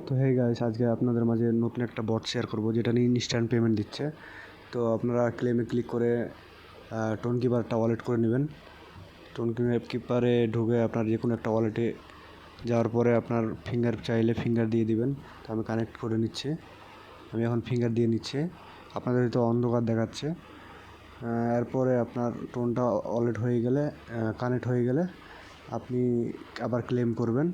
তো hey guys, আজকে আপনাদের মাঝে নতুন একটা বট শেয়ার করব যেটা নিয়ে ইনস্ট্যান্ট পেমেন্ট দিচ্ছে। তো আপনারা ক্লেমে ক্লিক করে টোন কিপারটা ওয়ালেট করে নেবেন। টোন কিপারে ঢুকে আপনার যে কোনো একটা ওয়ালেটে যাওয়ার পরে আপনার ফিঙ্গার চাইলে ফিঙ্গার দিয়ে দিবেন। তো আমি কানেক্ট করে নিচ্ছি। আমি এখন ফিঙ্গার দিয়ে নিচ্ছি। আপনাদের হয়তো অন্ধকার দেখাচ্ছে। এরপরে আপনার টোনটা ওয়ালেট হয়ে গেলে, কানেক্ট হয়ে গেলে আপনি আবার ক্লেম করবেন।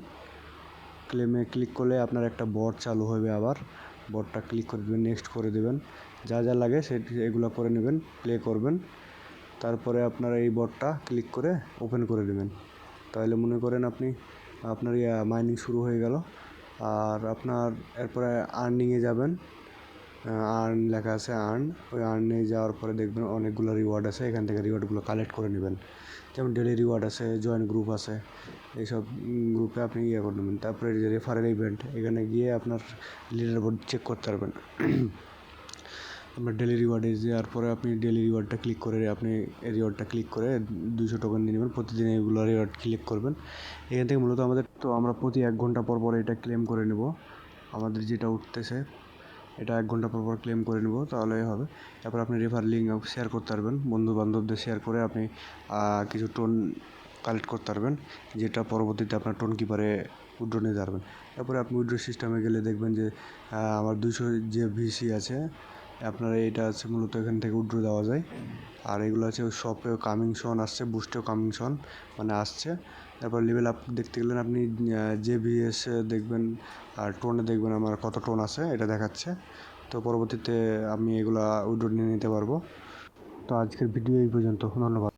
ক্লেমে ক্লিক করলে আপনার একটা বট চালু হবে। আবার বটটা ক্লিক করে দেবেন, নেক্সট করে দেবেন, যা যা লাগে এগুলো করে নেবেন, প্লে করবেন। তারপরে আপনার এই বটটা ক্লিক করে ওপেন করে দেবেন। তাহলে মনে করেন আপনার মাইনিং শুরু হয়ে গেল। আর আপনার এরপরে আর্নিংয়ে যাবেন। আর্ন লেখা আছে, ওই আর্নে যাওয়ার পরে দেখবেন অনেকগুলো রিওয়ার্ড আছে। এখান থেকে রিওয়ার্ডগুলো কালেক্ট করে নেবেন। যেমন ডেলি রিওয়ার্ড আছে, জয়েন গ্রুপ আছে, এইসব গ্রুপে আপনি করে নেবেন। তারপরে যে রেফারেল ইভেন্ট, এখানে গিয়ে আপনার লিডার বোর্ড চেক করতে পারবেন। আপনার ডেলি রিওয়ার্ডে যাওয়ার পরে আপনি ডেলি রিওয়ার্ডটা ক্লিক করে রিওয়ার্ডটা ক্লিক করে 200 টোকেন নিয়ে নেবেন। প্রতিদিন এগুলো রিওয়ার্ড ক্লিক করবেন। এখান থেকে মূলত আমরা প্রতি 1 ঘন্টা পর পর এটা ক্লেম করে নেব। আমাদের যেটা উঠতেছে এটা 1 ঘন্টা পর পর ক্লেম করে নেব, তাহলেই হবে। তারপর আপনি রেফার লিঙ্ক শেয়ার করতে পারবেন, বন্ধুবান্ধবদের শেয়ার করে আপনি কিছু টোন কালেক্ট করতে পারবেন, যেটা পরবর্তীতে আপনার টোন কিপারে উইথড্র নিতে পারবেন। তারপরে আপনি উইথড্র সিস্টেমে গেলে দেখবেন যে আমার 200 যে ভিসি আছে, আপনার এটা আছে মূলত এখান থেকে উইথড্র দেওয়া যায়। আর এগুলো আছে শপেও কামিং সন আসছে, বুস্টেও কামিং সন মানে আসছে। তারপর লেভেল আপ দেখতে গেলেন আপনি যে ভিএস দেখবেন আর টোনে দেখবেন আমার কত টোন আছে এটা দেখাচ্ছে। তো পরবর্তীতে আমি এগুলা উইথড্র নিয়ে নিতে পারবো। তো আজকের ভিডিও এই পর্যন্ত, ধন্যবাদ।